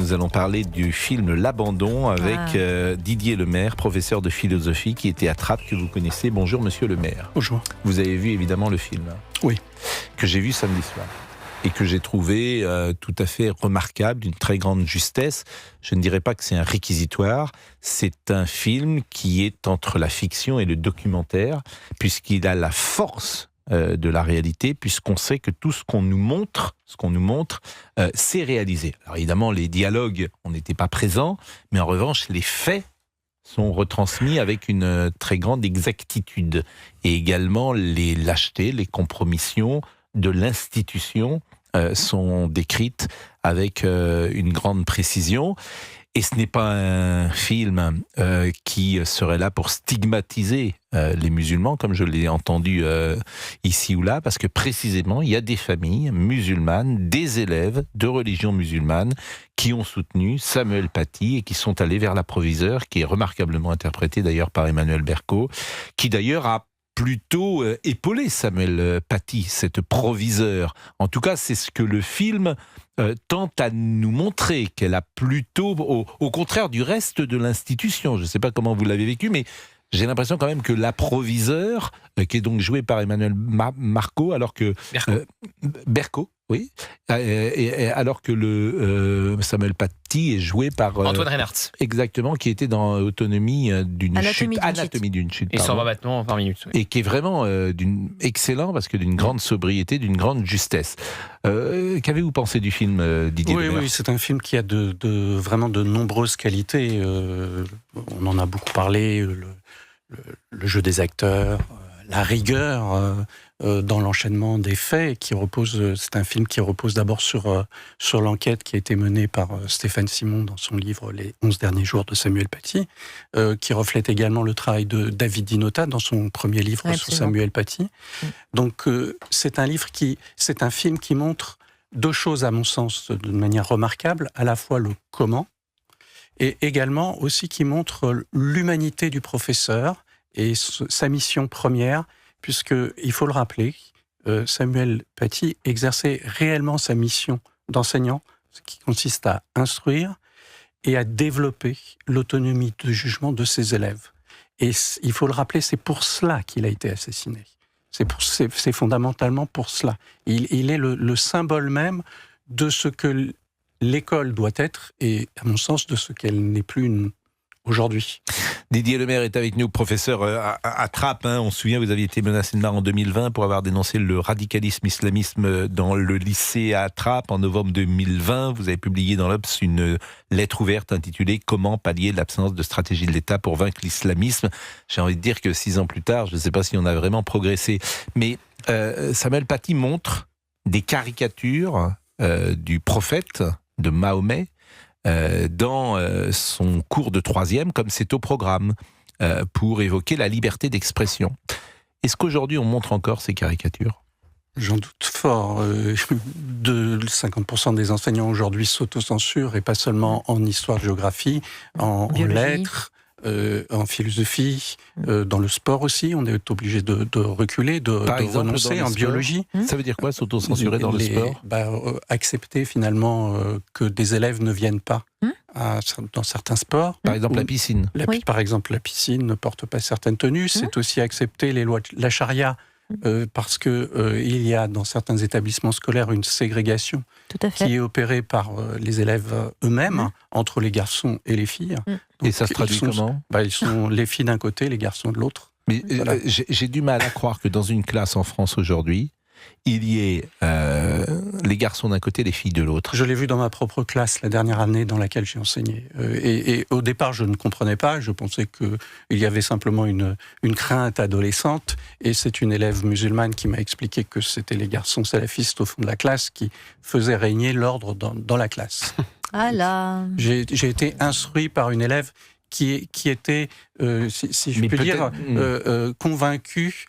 nous allons parler du film L'Abandon avec Didier Lemaire, professeur de philosophie qui était à Trappes, que vous connaissez. Bonjour Monsieur Lemaire. Bonjour. Vous avez vu évidemment le film? Oui. Que j'ai vu samedi soir et que j'ai trouvé tout à fait remarquable, d'une très grande justesse. Je ne dirais pas que c'est un réquisitoire, c'est un film qui est entre la fiction et le documentaire, puisqu'il a la force de la réalité, puisqu'on sait que tout ce qu'on nous montre, c'est réalisé. Alors évidemment, les dialogues, on n'était pas présents, mais en revanche, les faits sont retransmis avec une très grande exactitude. Et également, les lâchetés, les compromissions de l'institution sont décrites avec une grande précision. Et ce n'est pas un film qui serait là pour stigmatiser les musulmans, comme je l'ai entendu ici ou là, parce que précisément, il y a des familles musulmanes, des élèves de religion musulmane qui ont soutenu Samuel Paty et qui sont allés vers l'approviseur, qui est remarquablement interprété d'ailleurs par Emmanuel Berco, qui d'ailleurs a plutôt épaulé Samuel Paty, cette proviseur. En tout cas, c'est ce que le film tente à nous montrer, qu'elle a plutôt, au contraire du reste de l'institution. Je ne sais pas comment vous l'avez vécu, mais j'ai l'impression quand même que l'approviseur, qui est donc joué par Emmanuel Marco, alors que Berco, oui, alors que le Samuel Paty est joué par Antoine Reinhardt. Exactement, qui était dans Anatomie d'une chute. Et 120 battements par minute. Oui. Et qui est vraiment excellent, parce que d'une grande sobriété, d'une grande justesse. Qu'avez-vous pensé du film, Didier Lemaire ? Oui, c'est un film qui a vraiment de nombreuses qualités. On en a beaucoup parlé, le jeu des acteurs, la rigueur dans l'enchaînement des faits, c'est un film qui repose d'abord sur l'enquête qui a été menée par Stéphane Simon dans son livre « Les 11 derniers jours de Samuel Paty », qui reflète également le travail de David Dinota dans son premier livre sur Samuel Paty. Donc c'est un film qui montre deux choses, à mon sens, de manière remarquable, à la fois le comment, et également aussi qui montre l'humanité du professeur et sa mission première, puisque, il faut le rappeler, Samuel Paty exerçait réellement sa mission d'enseignant, ce qui consiste à instruire et à développer l'autonomie de jugement de ses élèves. Et il faut le rappeler, c'est pour cela qu'il a été assassiné. C'est fondamentalement pour cela. Il est le symbole même de ce que l'école doit être, et à mon sens, de ce qu'elle n'est plus aujourd'hui. Didier Lemaire est avec nous, professeur à Trappes. On se souvient, vous aviez été menacé de mort en 2020 pour avoir dénoncé le radicalisme islamisme dans le lycée à Trappes en novembre 2020. Vous avez publié dans l'Obs une lettre ouverte intitulée « Comment pallier l'absence de stratégie de l'État pour vaincre l'islamisme ». J'ai envie de dire que 6 ans plus tard, je ne sais pas si on a vraiment progressé. Mais Samuel Paty montre des caricatures du prophète, de Mahomet, dans son cours de 3e, comme c'est au programme, pour évoquer la liberté d'expression. Est-ce qu'aujourd'hui on montre encore ces caricatures ? J'en doute fort. 50% des enseignants aujourd'hui s'autocensurent, et pas seulement en histoire-géographie, en lettres, en philosophie, dans le sport aussi. On est obligé de reculer, de renoncer en biologie. Ça veut dire quoi, s'autocensurer dans le sport ? Accepter finalement que des élèves ne viennent pas dans certains sports. Par exemple la piscine. Par exemple la piscine ne porte pas certaines tenues. C'est aussi accepter les lois de la charia. Parce que il y a dans certains établissements scolaires une ségrégation qui est opérée par les élèves eux-mêmes entre les garçons et les filles. Donc, et ça se traduit comment ? Ils sont les filles d'un côté, les garçons de l'autre. Mais voilà. J'ai du mal à croire que dans une classe en France aujourd'hui, il y ait les garçons d'un côté, les filles de l'autre. Je l'ai vu dans ma propre classe la dernière année dans laquelle j'ai enseigné. Et au départ, je ne comprenais pas. Je pensais qu'il y avait simplement une crainte adolescente. Et c'est une élève musulmane qui m'a expliqué que c'était les garçons salafistes au fond de la classe qui faisaient régner l'ordre dans la classe. Ah là. J'ai été instruit par une élève qui était, si je puis dire, convaincu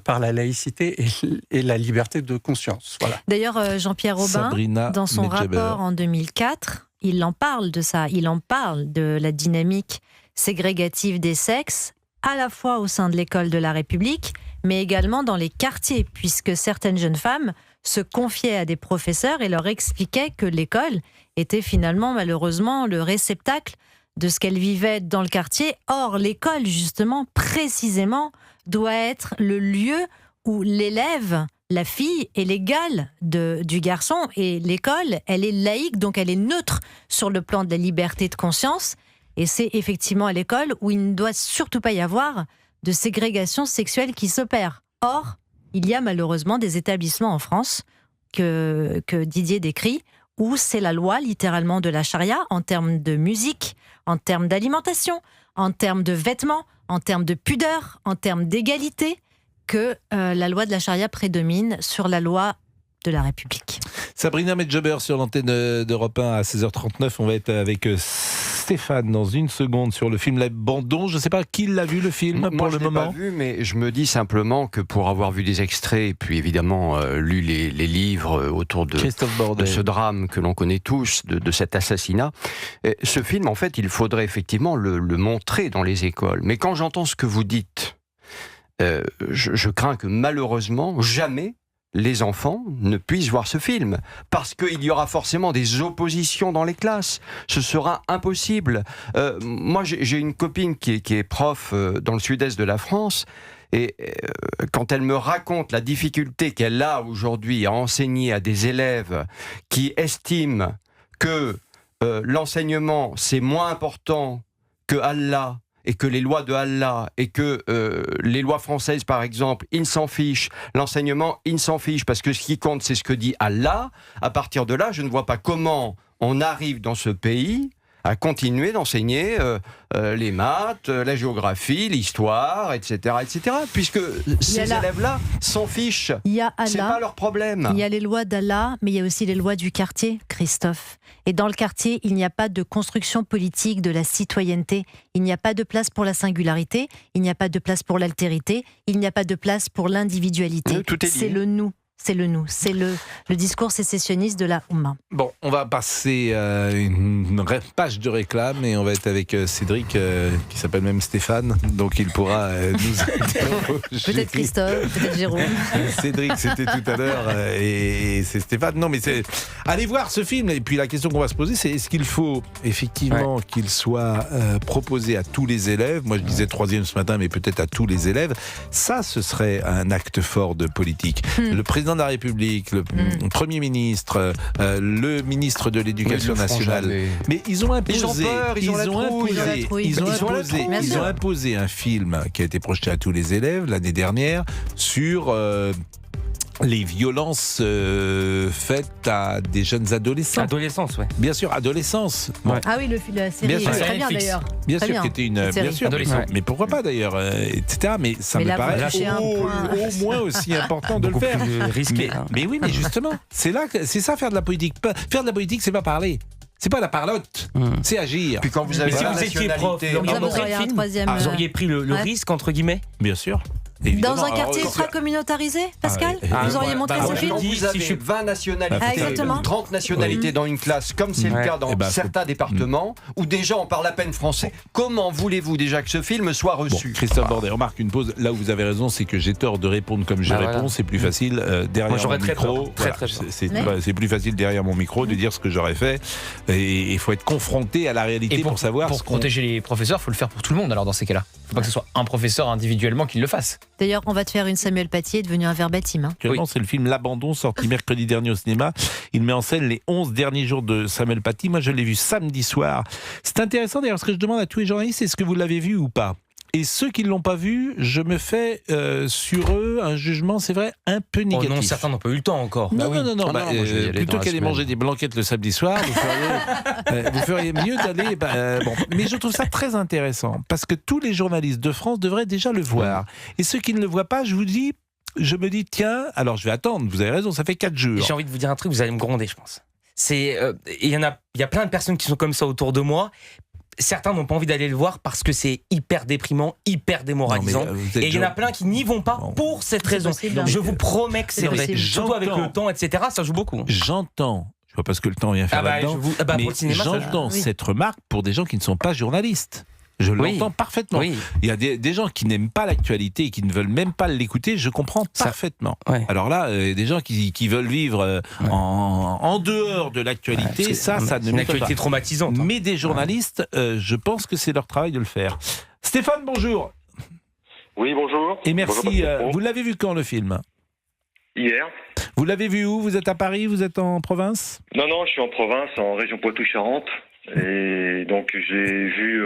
par la laïcité et la liberté de conscience. Voilà. D'ailleurs, Jean-Pierre Aubin, dans son rapport en 2004, il en parle de ça. Il en parle de la dynamique ségrégative des sexes, à la fois au sein de l'école de la République, mais également dans les quartiers, puisque certaines jeunes femmes se confiaient à des professeurs et leur expliquaient que l'école était finalement malheureusement le réceptacle de ce qu'elles vivaient dans le quartier. Or, l'école, justement, précisément, doit être le lieu où l'élève, la fille, est l'égale du garçon. Et l'école, elle est laïque, donc elle est neutre sur le plan de la liberté de conscience. Et c'est effectivement à l'école où il ne doit surtout pas y avoir de ségrégation sexuelle qui s'opère. Or, il y a malheureusement des établissements en France que Didier décrit, où c'est la loi littéralement de la charia en termes de musique, en termes d'alimentation, en termes de vêtements, en termes de pudeur, en termes d'égalité, que la loi de la charia prédomine sur la loi de la République. Sabrina Medjaber sur l'antenne d'Europe 1 à 16h39. On va être avec Stéphane dans une seconde sur le film L'Abandon. Je ne sais pas qui l'a vu, le film, pour le moment. Moi, je ne l'ai pas vu, mais je me dis simplement que pour avoir vu des extraits et puis évidemment lu les livres autour de ce drame que l'on connaît tous, de cet assassinat, ce film, en fait, il faudrait effectivement le montrer dans les écoles. Mais quand j'entends ce que vous dites, je crains que malheureusement, jamais les enfants ne puissent voir ce film, parce qu'il y aura forcément des oppositions dans les classes. Ce sera impossible. Moi, j'ai une copine qui est prof dans le sud-est de la France, et quand elle me raconte la difficulté qu'elle a aujourd'hui à enseigner à des élèves qui estiment que l'enseignement, c'est moins important que Allah, et que les lois de Allah, et que les lois françaises, par exemple, ils s'en fichent. L'enseignement, ils s'en fichent, parce que ce qui compte, c'est ce que dit Allah. À partir de là, je ne vois pas comment on arrive dans ce pays à continuer d'enseigner les maths, la géographie, l'histoire, etc., etc., puisque ces élèves-là s'en fichent. C'est pas leur problème. Il y a les lois d'Allah, mais il y a aussi les lois du quartier, Christophe. Et dans le quartier, il n'y a pas de construction politique de la citoyenneté. Il n'y a pas de place pour la singularité. Il n'y a pas de place pour l'altérité. Il n'y a pas de place pour l'individualité. C'est le nous. C'est le nous, c'est le discours sécessionniste de la Oumma. Bon, on va passer une page de réclame et on va être avec Cédric, qui s'appelle même Stéphane, donc il pourra nous interroger. Peut-être Christophe, peut-être Jérôme. Cédric, c'était tout à l'heure, et c'est Stéphane. Non, mais allez voir ce film, et puis la question qu'on va se poser, c'est est-ce qu'il faut effectivement qu'il soit proposé à tous les élèves ? Moi, je disais 3e ce matin, mais peut-être à tous les élèves. Ça, ce serait un acte fort de politique. Le président de la République, le Premier ministre, le ministre de l'Éducation nationale. Mais ils ont imposé, ils ont imposé un film qui a été projeté à tous les élèves l'année dernière sur les violences faites à des jeunes adolescents. Adolescence, ouais. Bien sûr, adolescence. Bon. Ah oui, la série est très bien d'ailleurs. Bien sûr, qui était une bien sûr, mais pourquoi pas d'ailleurs, etc. Mais ça me paraît au moins aussi important de le faire. Risqué. Mais oui, mais justement, c'est ça faire de la politique. Faire de la politique, c'est pas parler. C'est pas la parlotte, c'est agir. Puis quand vous avez si vous étiez prof, vous auriez pris le risque, entre guillemets. Bien sûr. Évidemment. Dans un quartier ultra communautarisé, Pascal, vous auriez montré ce film. Quand vous avez 20 nationalités, 30 nationalités dans une classe, comme c'est le cas dans certains départements, où déjà on parle à peine français, comment voulez-vous déjà que ce film soit reçu ? Christophe Bordet, remarque une pause. Là où vous avez raison, c'est que j'ai tort de répondre comme je réponds. C'est plus facile derrière mon micro. C'est plus facile derrière mon micro de dire ce que j'aurais fait. Et il faut être confronté à la réalité pour savoir. Pour protéger les professeurs, il faut le faire pour tout le monde. Alors dans ces cas-là, il ne faut pas que ce soit un professeur individuellement qui le fasse. D'ailleurs, on va te faire une Samuel Paty devenu un verbatim. Actuellement, c'est le film L'Abandon, sorti mercredi dernier au cinéma. Il met en scène les 11 derniers jours de Samuel Paty. Moi, je l'ai vu samedi soir. C'est intéressant, d'ailleurs, ce que je demande à tous les journalistes, est-ce que vous l'avez vu ou pas ? Et ceux qui ne l'ont pas vu, je me fais sur eux un jugement, c'est vrai, un peu négatif. Oh non, certains n'ont pas eu le temps encore. Non. Plutôt qu'aller manger des blanquettes le samedi soir, vous feriez mieux d'aller... Mais je trouve ça très intéressant, parce que tous les journalistes de France devraient déjà le voir. Et ceux qui ne le voient pas, je me dis, tiens, alors je vais attendre, vous avez raison, ça fait 4 jours. J'ai envie de vous dire un truc, vous allez me gronder, je pense. Il y a plein de personnes qui sont comme ça autour de moi. Certains n'ont pas envie d'aller le voir parce que c'est hyper déprimant, hyper démoralisant. Et il y en a plein qui n'y vont pas pour cette raison. Je vous promets que c'est vrai. Surtout avec le temps, etc., ça joue beaucoup. J'entends. Je vois pas ce que le temps vient faire là-dedans. Mais j'entends cette remarque pour des gens qui ne sont pas journalistes. Je l'entends parfaitement. Oui. Il y a des gens qui n'aiment pas l'actualité et qui ne veulent même pas l'écouter, je comprends parfaitement. Ouais. Alors là, des gens qui veulent vivre en dehors de l'actualité, ça ne m'étonne pas. Une actualité traumatisante. Mais des journalistes, je pense que c'est leur travail de le faire. Stéphane, bonjour. Oui, bonjour. Et merci. Vous l'avez vu quand, le film ? Hier. Vous l'avez vu où ? Vous êtes à Paris ? Vous êtes en province ? Non, je suis en province, en région Poitou-Charentes. Et donc j'ai vu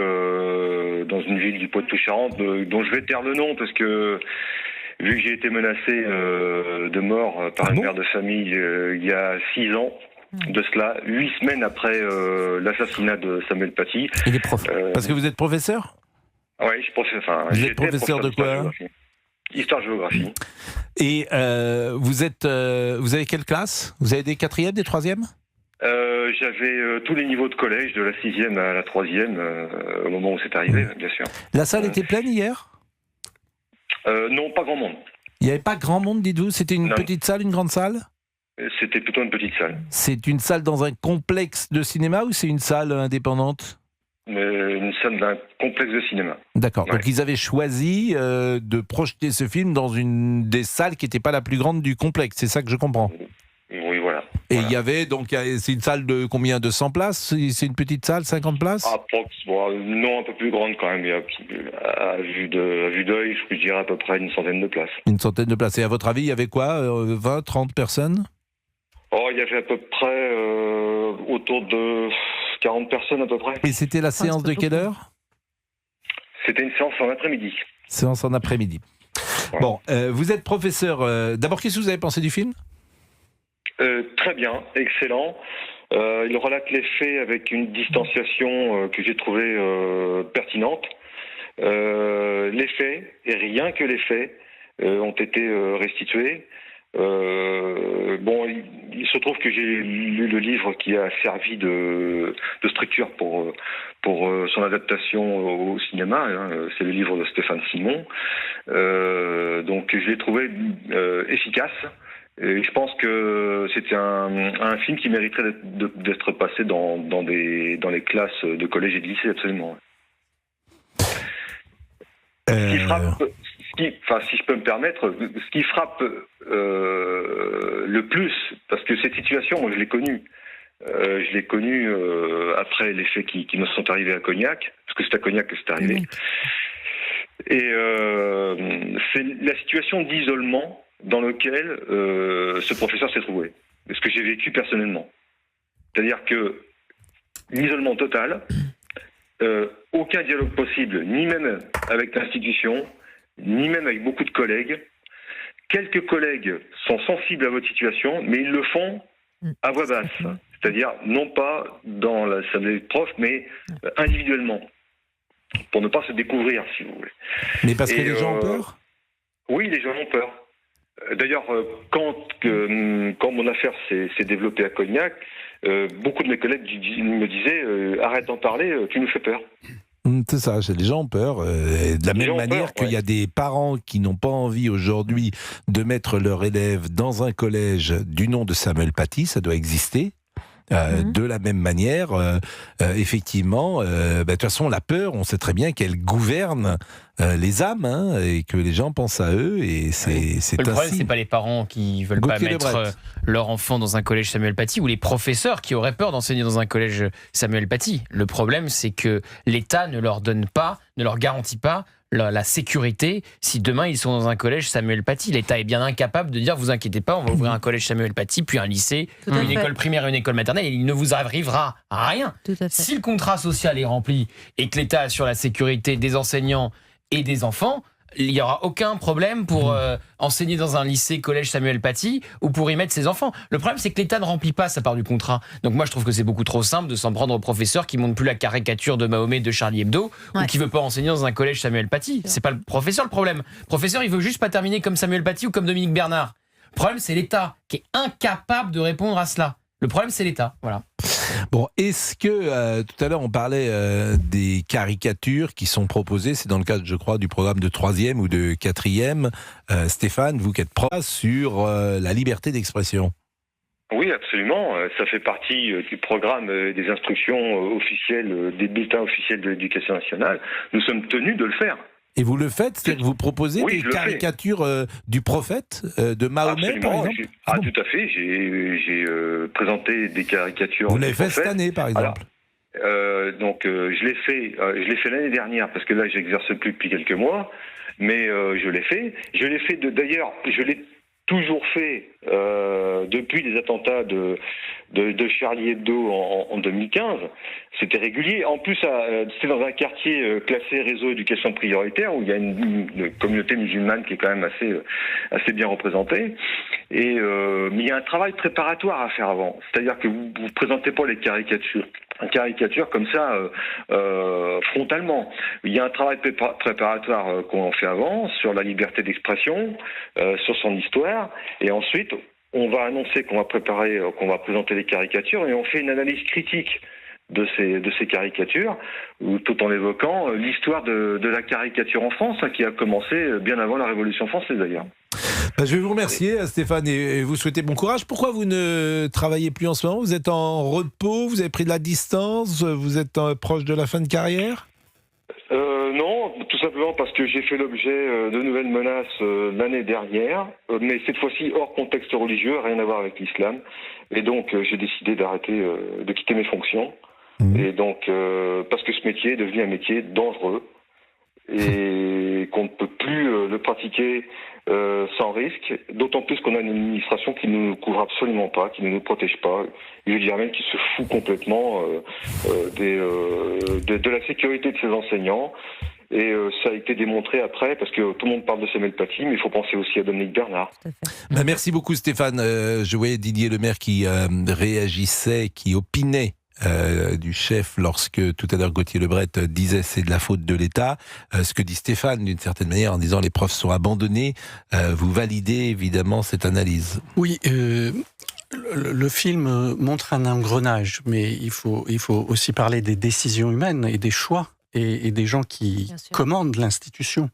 dans une ville du Poitou-Charentes, dont je vais taire le nom parce que vu que j'ai été menacé de mort par une mère de famille il y a 6 ans, de cela, 8 semaines après l'assassinat de Samuel Paty. Il est prof. Parce que vous êtes professeur ? Oui, je suis professeur. Enfin, vous êtes professeur de quoi ? Histoire-géographie. Et vous avez quelle classe ? Vous avez des 4e, des 3e ? J'avais tous les niveaux de collège, de la 6e à la 3e, au moment où c'est arrivé, bien sûr. La salle était pleine hier ? Non, pas grand monde. Il n'y avait pas grand monde, dites-vous ? C'était une petite salle, une grande salle ? C'était plutôt une petite salle. C'est une salle dans un complexe de cinéma ou c'est une salle indépendante ? Une salle d'un complexe de cinéma. D'accord, donc ils avaient choisi de projeter ce film dans une des salles qui n'était pas la plus grande du complexe, c'est ça que je comprends ? Oui, voilà. Et il y avait donc, c'est une salle de combien ? De 100 places ? C'est une petite salle, 50 places ? Non, un peu plus grande quand même. Il y a, à vue d'œil, je dirais à peu près une centaine de places. Une centaine de places. Et à votre avis, il y avait quoi ? 20, 30 personnes ? Il y avait à peu près autour de 40 personnes à peu près. Et c'était la séance de quelle heure ? C'était une séance en après-midi. Séance en après-midi. Ouais. Bon, vous êtes professeur. D'abord, qu'est-ce que vous avez pensé du film ? Très bien, excellent. Il relate les faits avec une distanciation que j'ai trouvée pertinente. Les faits, et rien que les faits, ont été restitués. Il se trouve que j'ai lu le livre qui a servi de structure pour son adaptation au cinéma. C'est le livre de Stéphane Simon. Donc je l'ai trouvé efficace. Et je pense que c'était un film qui mériterait d'être passé dans les classes de collège et de lycée, absolument. Ce qui frappe, si je peux me permettre, ce qui frappe le plus, parce que cette situation, moi je l'ai connue. Je l'ai connue après les faits qui me sont arrivés à Cognac, parce que c'est à Cognac que c'est arrivé. Et c'est la situation d'isolement dans lequel ce professeur s'est trouvé, ce que j'ai vécu personnellement. C'est-à-dire que l'isolement total, aucun dialogue possible, ni même avec l'institution, ni même avec beaucoup de collègues. Quelques collègues sont sensibles à votre situation, mais ils le font à voix basse. C'est-à-dire, non pas dans la salle des profs, mais individuellement, pour ne pas se découvrir, si vous voulez. Mais parce que les gens ont peur ? Oui, les gens ont peur. D'ailleurs, quand mon affaire s'est développée à Cognac, beaucoup de mes collègues me disaient « Arrête d'en parler, tu nous fais peur ». C'est ça, les gens ont peur. De la même manière qu'il y a des parents qui n'ont pas envie aujourd'hui de mettre leur élève dans un collège du nom de Samuel Paty, ça doit exister. De la même manière, effectivement, de toute façon, la peur, on sait très bien qu'elle gouverne les âmes, et que les gens pensent à eux, et c'est le problème, c'est pas les parents qui veulent pas mettre leur enfant dans un collège Samuel Paty, ou les professeurs qui auraient peur d'enseigner dans un collège Samuel Paty. Le problème, c'est que l'État ne leur garantit pas la sécurité si demain ils sont dans un collège Samuel Paty. L'État est bien incapable de dire vous inquiétez pas, on va ouvrir un collège Samuel Paty, puis un lycée, une école primaire et une école maternelle, et il ne vous arrivera rien. Si le contrat social est rempli et que l'État assure la sécurité des enseignants et des enfants, il n'y aura aucun problème pour enseigner dans un lycée, collège Samuel Paty, ou pour y mettre ses enfants. Le problème, c'est que l'État ne remplit pas sa part du contrat. Donc moi, je trouve que c'est beaucoup trop simple de s'en prendre au professeur qui montre plus la caricature de Mahomet de Charlie Hebdo, ou qui veut pas enseigner dans un collège Samuel Paty. C'est pas le professeur le problème. Le professeur, il veut juste pas terminer comme Samuel Paty ou comme Dominique Bernard. Le problème, c'est l'État qui est incapable de répondre à cela. Le problème, c'est l'État. Voilà. Bon, est-ce que, tout à l'heure, on parlait des caricatures qui sont proposées, c'est dans le cadre, je crois, du programme de 3e ou de 4e. Stéphane, vous qui êtes prof sur la liberté d'expression. Oui, absolument. Ça fait partie du programme des instructions officielles, des bulletins officiels de l'éducation nationale. Nous sommes tenus de le faire. Et vous le faites, c'est-à-dire que vous proposez des caricatures du prophète, de Mahomet, absolument, par exemple? Tout à fait. J'ai présenté des caricatures. Vous l'avez fait cette année, par exemple? Donc, je l'ai fait l'année dernière, parce que là, j'exerce plus depuis quelques mois, mais je l'ai fait. D'ailleurs, je l'ai toujours fait depuis les attentats de Charlie Hebdo en 2015. C'était régulier. En plus, c'était dans un quartier classé réseau éducation prioritaire où il y a une communauté musulmane qui est quand même assez bien représentée. Mais il y a un travail préparatoire à faire avant. C'est-à-dire que vous ne présentez pas les caricatures comme ça frontalement. Il y a un travail préparatoire qu'on fait avant sur la liberté d'expression, sur son histoire, et ensuite on va annoncer qu'on va présenter les caricatures, et on fait une analyse critique de ces caricatures, tout en évoquant l'histoire de la caricature en France, qui a commencé bien avant la Révolution française d'ailleurs. Je vais vous remercier, Stéphane, et vous souhaiter bon courage. Pourquoi vous ne travaillez plus en ce moment? Vous êtes en repos? Vous avez pris de la distance? Vous êtes proche de la fin de carrière? Non, tout simplement parce que j'ai fait l'objet de nouvelles menaces l'année dernière, mais cette fois-ci hors contexte religieux, rien à voir avec l'islam. Et donc j'ai décidé de quitter mes fonctions. Et donc, parce que ce métier est devenu un métier dangereux et qu'on ne peut plus le pratiquer sans risque, d'autant plus qu'on a une administration qui ne nous couvre absolument pas, qui ne nous protège pas, et je dirais même qui se fout complètement de la sécurité de ses enseignants. Et ça a été démontré après, parce que tout le monde parle de Samuel Paty, mais il faut penser aussi à Dominique Bernard. Merci beaucoup, Stéphane. Je voyais Didier Lemaire qui réagissait, qui opinait du chef lorsque tout à l'heure Gauthier Lebret disait c'est de la faute de l'État. Ce que dit Stéphane d'une certaine manière en disant les profs sont abandonnés, vous validez évidemment cette analyse. Oui, le film montre un engrenage, mais il faut aussi parler des décisions humaines et des choix et des gens qui commandent l'institution.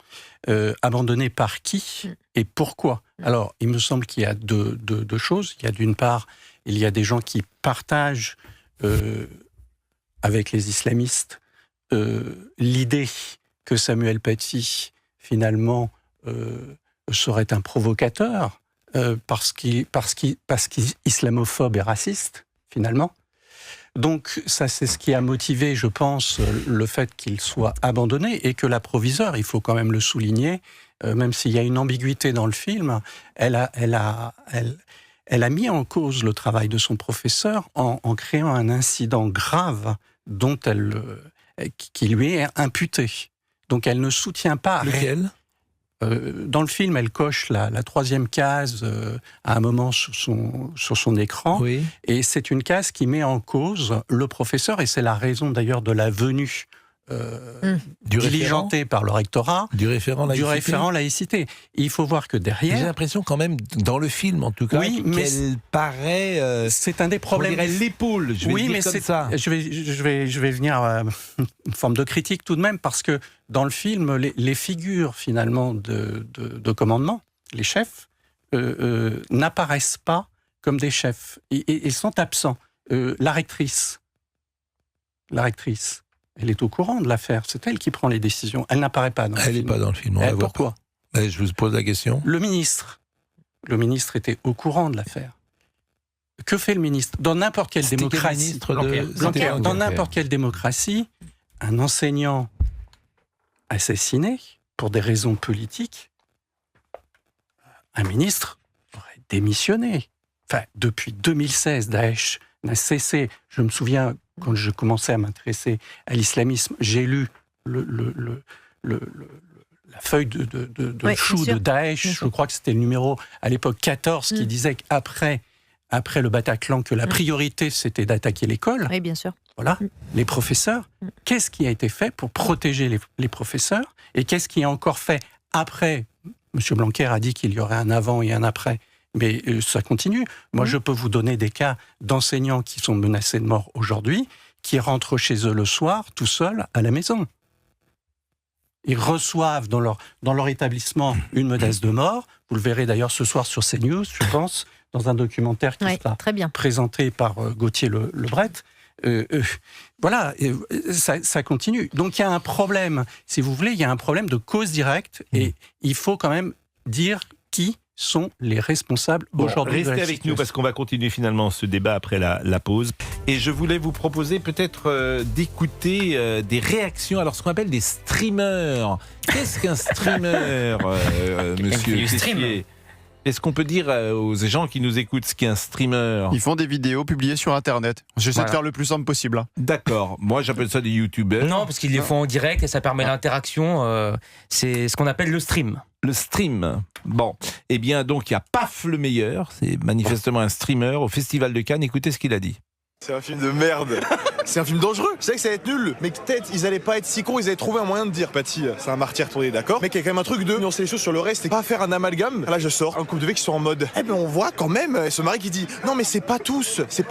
Abandonnés par qui et pourquoi? Alors, il me semble qu'il y a deux choses. Il y a d'une part, il y a des gens qui partagent avec les islamistes l'idée que Samuel Paty, finalement, serait un provocateur parce qu'il est islamophobe et raciste, finalement. Donc, ça, c'est ce qui a motivé, je pense, le fait qu'il soit abandonné et que la proviseure, il faut quand même le souligner, même s'il y a une ambiguïté dans le film, elle a mis en cause le travail de son professeur en créant un incident grave qui lui est imputé. Donc elle ne soutient pas... Lequel ? Dans le film, elle coche la troisième case à un moment sur son écran. Oui. Et c'est une case qui met en cause le professeur, et c'est la raison d'ailleurs de la venue diligenté par le rectorat du référent laïcité. Il faut voir que derrière... J'ai l'impression quand même, dans le film en tout cas, qu'elle paraît... c'est un des problèmes... On dirait l'épaule, je vais dire comme ça. Je vais venir à une forme de critique tout de même, parce que dans le film, les figures finalement de commandement, les chefs, n'apparaissent pas comme des chefs. Ils sont absents. La rectrice, elle est au courant de l'affaire, c'est elle qui prend les décisions. Elle n'apparaît pas dans le film. Elle n'est pas dans le film, on la voit pas. Je vous pose la question. Le ministre était au courant de l'affaire. Que fait le ministre? Dans n'importe quelle démocratie, dans n'importe quelle démocratie, un enseignant assassiné pour des raisons politiques, un ministre aurait démissionné. Enfin, depuis 2016, Daesh n'a cessé. Je me souviens, quand je commençais à m'intéresser à l'islamisme, j'ai lu la feuille de chou de Daesh. Je crois que c'était le numéro, à l'époque, 14, qui disait qu'après le Bataclan, que la priorité, c'était d'attaquer l'école. Oui, bien sûr. Voilà, les professeurs. Qu'est-ce qui a été fait pour protéger les professeurs? Et qu'est-ce qui est encore fait après? M. Blanquer a dit qu'il y aurait un avant et un après. Mais ça continue. Moi, je peux vous donner des cas d'enseignants qui sont menacés de mort aujourd'hui, qui rentrent chez eux le soir, tout seuls, à la maison. Ils reçoivent dans leur établissement une menace de mort. Vous le verrez d'ailleurs ce soir sur CNews, je pense, dans un documentaire qui sera présenté par Gauthier Lebret. Voilà, ça continue. Donc il y a un problème, si vous voulez, il y a un problème de cause directe et il faut quand même dire qui sont les responsables aujourd'hui. Restez avec nous parce qu'on va continuer finalement ce débat après la pause. Et je voulais vous proposer peut-être d'écouter des réactions. Alors ce qu'on appelle des streamers. Qu'est-ce qu'un streamer, monsieur Tessier ? Est-ce qu'on peut dire aux gens qui nous écoutent ce qu'est un streamer ? Ils font des vidéos publiées sur Internet. J'essaie de faire le plus simple possible. D'accord. Moi, j'appelle ça des youtubeurs. Non, parce qu'ils les font en direct et ça permet l'interaction. C'est ce qu'on appelle le stream. Le stream. Bon. Eh bien, donc, il y a Paf le meilleur. C'est manifestement un streamer au Festival de Cannes. Écoutez ce qu'il a dit. C'est un film de merde. C'est un film dangereux. Je sais que ça va être nul, mais peut-être ils allaient pas être si cons, ils allaient trouver un moyen de dire Patty, c'est un martyr tourné, d'accord, mais qu'il y a quand même un truc de nuancer les choses sur le reste et pas faire un amalgame. Là, je sors un couple de mecs qui sont en mode eh ben on voit quand même ce mari qui dit non mais c'est pas tous. Tu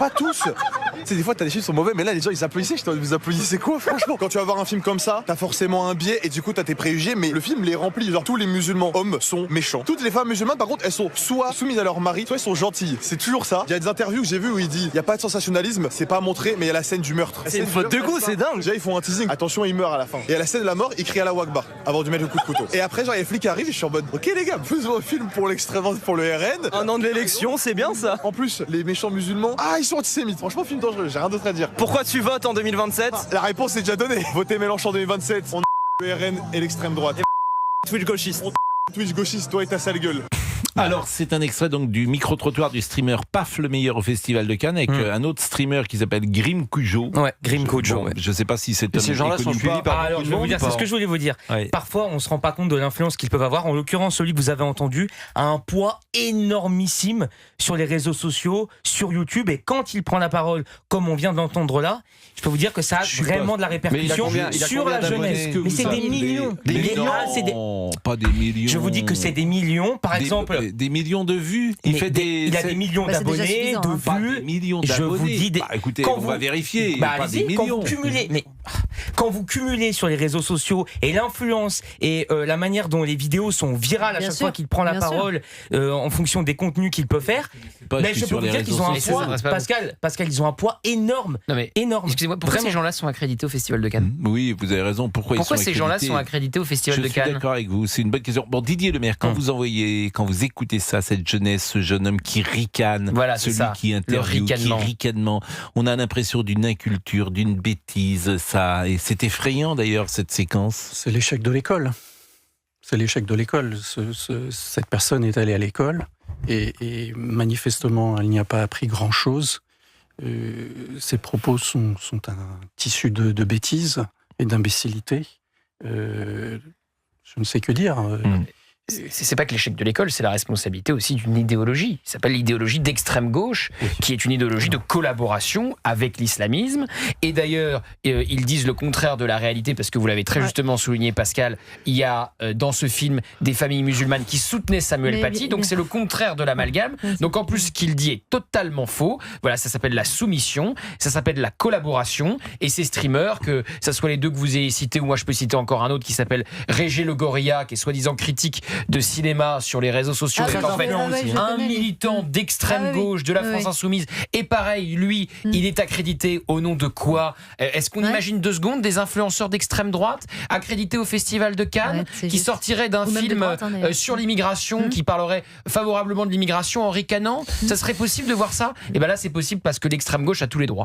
sais, des fois t'as des films qui sont mauvais, mais là les gens ils applaudissaient. Je te dis vous applaudissez quoi franchement? Quand tu vas voir un film comme ça, t'as forcément un biais et du coup t'as tes préjugés, mais le film les remplit. Genre tous les musulmans hommes sont méchants. Toutes les femmes musulmanes par contre elles sont soit soumises à leur mari, soit elles sont gentilles. C'est toujours ça. Il y a des interviews que j'ai vues où il dit il y a pas de sensationnalisme, c'est pas montré, mais il y a la scène du meurtre. C'est une faute de goût, c'est dingue. Déjà ils font un teasing, attention il meurt à la fin. Et à la scène de la mort, il crie à la Wakbar avant de mettre le coup de couteau. Et après genre les flics arrivent et je suis en mode ok les gars, faisons un film pour l'extrême, pour le RN. Un an de l'élection, c'est bien ça. En plus les méchants musulmans, ils sont antisémites. Franchement film dangereux, j'ai rien d'autre à dire. Pourquoi tu votes en 2027? La réponse est déjà donnée. Votez Mélenchon en 2027, on le RN et l'extrême droite. Twitch gauchiste. Twitch gauchiste, toi et ta sale gueule. Alors, c'est un extrait donc du micro-trottoir du streamer Paf le meilleur au Festival de Cannes avec un autre streamer qui s'appelle Grim Cujo. Ouais, Grim Cujo. Je sais pas si c'est ces gens-là sont suivis par alors, je vais vous dire, c'est ce que je voulais vous dire. Ouais. Parfois, on se rend pas compte de l'influence qu'ils peuvent avoir. En l'occurrence, celui que vous avez entendu a un poids énormissime sur les réseaux sociaux, sur YouTube. Et quand il prend la parole, comme on vient d'entendre là, je peux vous dire que ça a vraiment de la répercussion sur la jeunesse. Mais c'est des millions. Des millions. Pas des millions. Je vous dis que c'est des millions. Par exemple. Des millions de vues. Il a des millions d'abonnés, de vues. Pas des millions d'abonnés. Je vous dis écoutez, on va vérifier. Pas des millions. Quand vous cumulez sur les réseaux sociaux et l'influence et la manière dont les vidéos sont virales à chaque fois qu'il prend la parole en fonction des contenus qu'il peut faire, je peux vous dire qu'ils ont un poids. Pascal, ils ont un poids énorme. Énorme. Excusez-moi, pourquoi ces gens-là sont accrédités au Festival de Cannes? Oui, vous avez raison. Pourquoi ces gens-là sont accrédités au Festival de Cannes? Je suis d'accord avec vous. C'est une bonne question. Bon, Didier Lemaire, quand vous écoutez ça, cette jeunesse, ce jeune homme qui ricane, celui qui interviewe, qui ricanement, on a l'impression d'une inculture, d'une bêtise. Ça, et c'est effrayant d'ailleurs cette séquence. C'est l'échec de l'école. C'est l'échec de l'école. Cette personne est allée à l'école et manifestement, elle n'y a pas appris grand-chose. Ses propos sont un tissu de bêtises et d'imbécilité. Je ne sais que dire. C'est pas que l'échec de l'école, c'est la responsabilité aussi d'une idéologie. Ça s'appelle l'idéologie d'extrême gauche, qui est une idéologie de collaboration avec l'islamisme. Et d'ailleurs, ils disent le contraire de la réalité, parce que vous l'avez très justement souligné, Pascal, il y a dans ce film des familles musulmanes qui soutenaient Samuel Paty, donc c'est le contraire de l'amalgame. Donc en plus, ce qu'il dit est totalement faux. Voilà, ça s'appelle la soumission, ça s'appelle la collaboration. Et ces streamers, que ça soit les deux que vous avez cités, ou moi je peux citer encore un autre qui s'appelle Régé Le Gorilla, qui est soi-disant critique de cinéma sur les réseaux sociaux, en fait un militant d'extrême gauche de la France Insoumise, et pareil, lui, il est accrédité au nom de quoi? Est-ce qu'on imagine 2 secondes des influenceurs d'extrême droite accrédités au Festival de Cannes, qui sortiraient d'un film sur l'immigration, qui parlerait favorablement de l'immigration en ricanant? Ça serait possible de voir ça? Et bien là, c'est possible parce que l'extrême gauche a tous les droits.